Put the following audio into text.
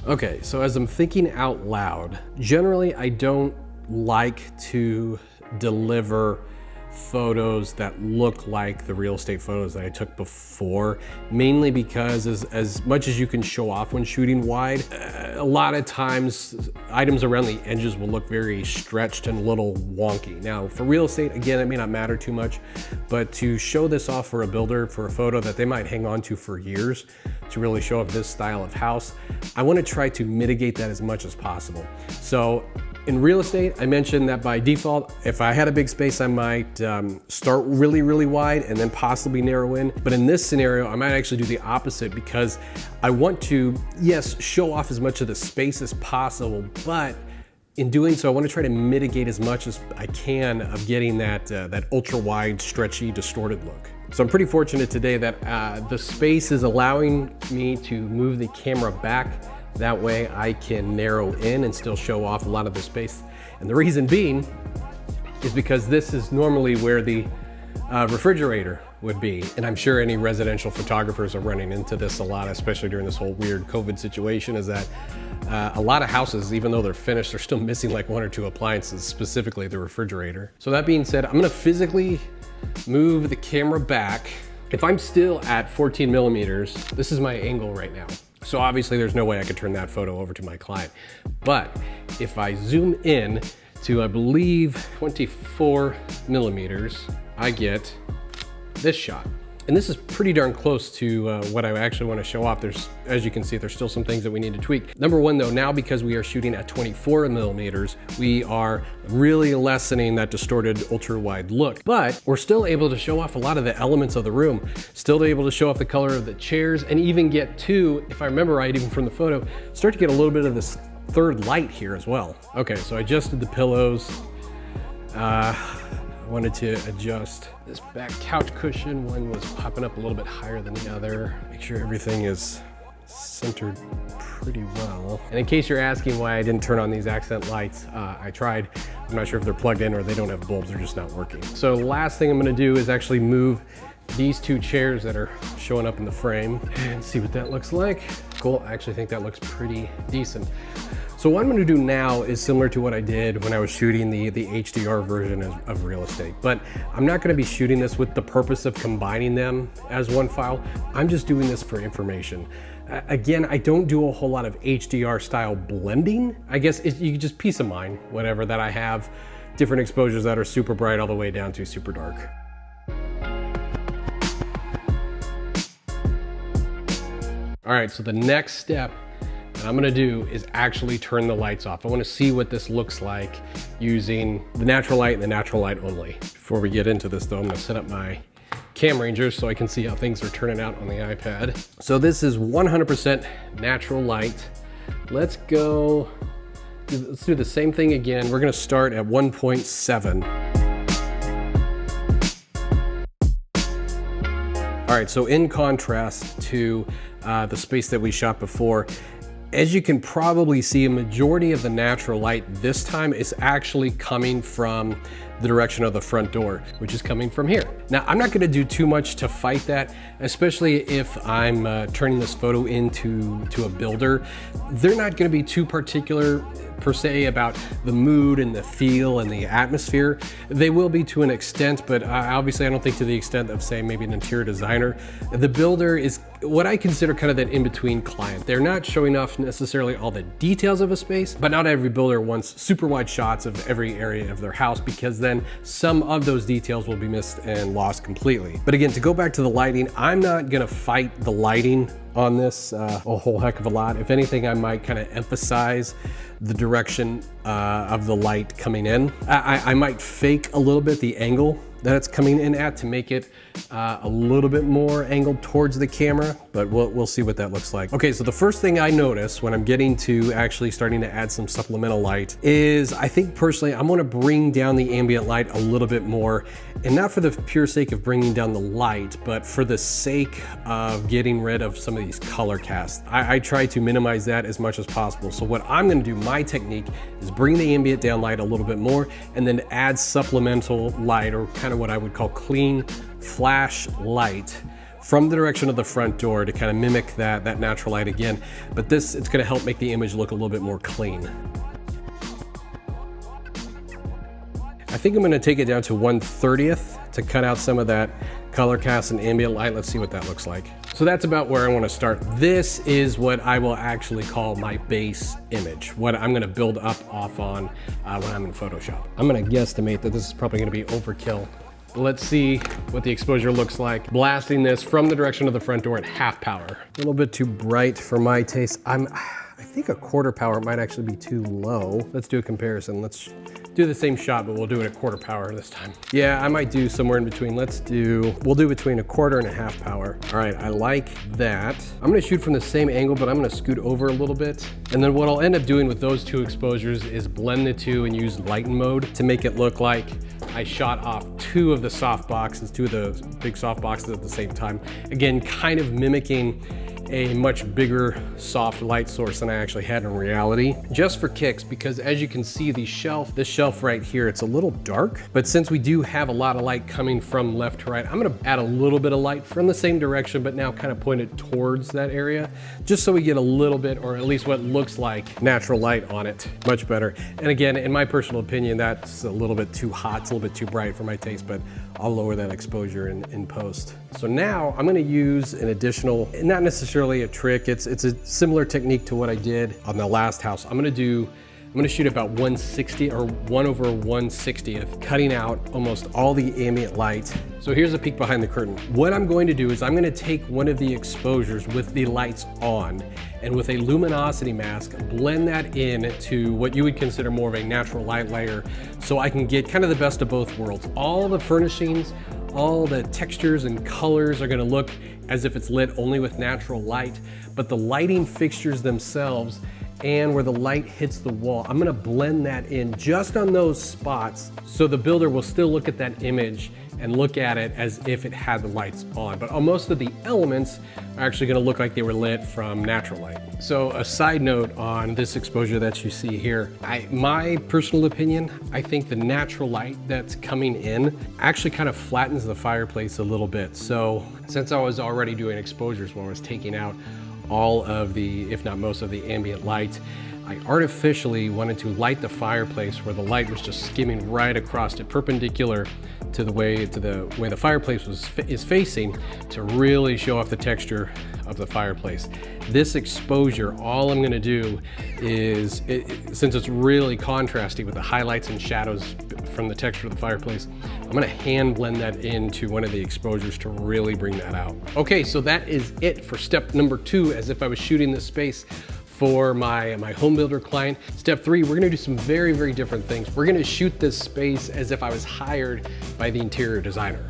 Okay, so as I'm thinking out loud, generally I don't like to deliver photos that look like the real estate photos that I took before, mainly because as much as you can show off when shooting wide, a lot of times items around the edges will look very stretched and a little wonky. Now for real estate, again, it may not matter too much, but to show this off for a builder for a photo that they might hang on to for years to really show off this style of house, I want to try to mitigate that as much as possible. So in real estate, I mentioned that by default, if I had a big space, I might start really, really wide and then possibly narrow in. But in this scenario, I might actually do the opposite because I want to, yes, show off as much of the space as possible, but in doing so, I want to try to mitigate as much as I can of getting that ultra wide, stretchy, distorted look. So I'm pretty fortunate today that the space is allowing me to move the camera back. That way I can narrow in and still show off a lot of the space. And the reason being is because this is normally where the refrigerator would be. And I'm sure any residential photographers are running into this a lot, especially during this whole weird COVID situation, is that a lot of houses, even though they're finished, they're still missing like one or two appliances, specifically the refrigerator. So that being said, I'm gonna physically move the camera back. If I'm still at 14 millimeters, this is my angle right now. So obviously there's no way I could turn that photo over to my client. But if I zoom in to, I believe, 24 millimeters, I get this shot. And this is pretty darn close to what I actually want to show off. As you can see, there's still some things that we need to tweak. Number one though, now because we are shooting at 24 millimeters, we are really lessening that distorted ultra wide look, but we're still able to show off a lot of the elements of the room, still able to show off the color of the chairs, and even get to, if I remember right, even from the photo, start to get a little bit of this third light here as well. Okay, so I adjusted the pillows. I wanted to adjust this back couch cushion. One was popping up a little bit higher than the other. Make sure everything is centered pretty well. And in case you're asking why I didn't turn on these accent lights, I tried. I'm not sure if they're plugged in or they don't have bulbs, they're just not working. So last thing I'm gonna do is actually move these two chairs that are showing up in the frame and see what that looks like. Cool, I actually think that looks pretty decent. So what I'm gonna do now is similar to what I did when I was shooting the HDR version of real estate, but I'm not gonna be shooting this with the purpose of combining them as one file. I'm just doing this for information. Again, I don't do a whole lot of HDR style blending. I guess you just peace of mind, whatever, that I have different exposures that are super bright all the way down to super dark. All right, so the next step that I'm gonna do is actually turn the lights off. I wanna see what this looks like using the natural light and the natural light only. Before we get into this though, I'm gonna set up my Cam Ranger so I can see how things are turning out on the iPad. So this is 100% natural light. Let's do the same thing again. We're gonna start at 1.7. All right, so in contrast to the space that we shot before, as you can probably see, a majority of the natural light this time is actually coming from the direction of the front door, which is coming from here. Now, I'm not gonna do too much to fight that, especially if I'm turning this photo into a builder. They're not gonna be too particular per se about the mood and the feel and the atmosphere. They will be to an extent, but obviously I don't think to the extent of, say, maybe an interior designer. The builder is what I consider kind of that in-between client. They're not showing off necessarily all the details of a space, but not every builder wants super wide shots of every area of their house, because then some of those details will be missed and lost completely. But again, to go back to the lighting, I'm not gonna fight the lighting on this a whole heck of a lot. If anything, I might kind of emphasize the direction of the light coming in. I might fake a little bit the angle that it's coming in at to make it a little bit more angled towards the camera, but we'll see what that looks like. Okay, so the first thing I notice when I'm getting to actually starting to add some supplemental light is, I think personally, I'm gonna bring down the ambient light a little bit more, and not for the pure sake of bringing down the light, but for the sake of getting rid of some of these color casts. I try to minimize that as much as possible. So what I'm gonna do, my technique, is bring the ambient down light a little bit more, and then add supplemental light, or kind of what I would call clean flash light, from the direction of the front door to kind of mimic that natural light again. But it's gonna help make the image look a little bit more clean. I think I'm gonna take it down to 1/30th to cut out some of that color cast and ambient light. Let's see what that looks like. So that's about where I wanna start. This is what I will actually call my base image, what I'm gonna build up off on when I'm in Photoshop. I'm gonna guesstimate that this is probably gonna be overkill. Let's see what the exposure looks like. Blasting this from the direction of the front door at half power. A little bit too bright for my taste. I think a quarter power might actually be too low. Let's do a comparison. Let's do the same shot, but we'll do it at quarter power this time. Yeah, I might do somewhere in between. We'll do between a quarter and a half power. All right, I like that. I'm gonna shoot from the same angle, but I'm gonna scoot over a little bit. And then what I'll end up doing with those two exposures is blend the two and use lighten mode to make it look like I shot off two of the soft boxes, two of the big soft boxes at the same time. Again, kind of mimicking a much bigger soft light source than I actually had in reality, just for kicks, because as you can see, this shelf right here, it's a little dark, but since we do have a lot of light coming from left to right, I'm gonna add a little bit of light from the same direction, but now kind of point it towards that area, just so we get a little bit, or at least what looks like natural light on it, much better. And again, in my personal opinion, that's a little bit too hot, it's a little bit too bright for my taste, but I'll lower that exposure in post. So now I'm gonna use an additional, not necessarily a trick, it's a similar technique to what I did on the last house. I'm gonna shoot about 160 or 1/160th, cutting out almost all the ambient light. So here's a peek behind the curtain. What I'm going to do is I'm gonna take one of the exposures with the lights on, and with a luminosity mask, blend that in to what you would consider more of a natural light layer, so I can get kind of the best of both worlds. All the furnishings, all the textures and colors are gonna look as if it's lit only with natural light, but the lighting fixtures themselves and where the light hits the wall, I'm gonna blend that in just on those spots, so the builder will still look at that image and look at it as if it had the lights on. But most of the elements are actually gonna look like they were lit from natural light. So a side note on this exposure that you see here, my personal opinion, I think the natural light that's coming in actually kind of flattens the fireplace a little bit. So since I was already doing exposures where I was taking out all of the, if not most of the ambient light, I artificially wanted to light the fireplace where the light was just skimming right across it, perpendicular to the way the fireplace is facing, to really show off the texture of the fireplace. This exposure, all I'm gonna do is, since it's really contrasty with the highlights and shadows from the texture of the fireplace, I'm gonna hand blend that into one of the exposures to really bring that out. Okay, so that is it for step number 2, as if I was shooting this space for my home builder client. Step 3, we're gonna do some very, very different things. We're gonna shoot this space as if I was hired by the interior designer.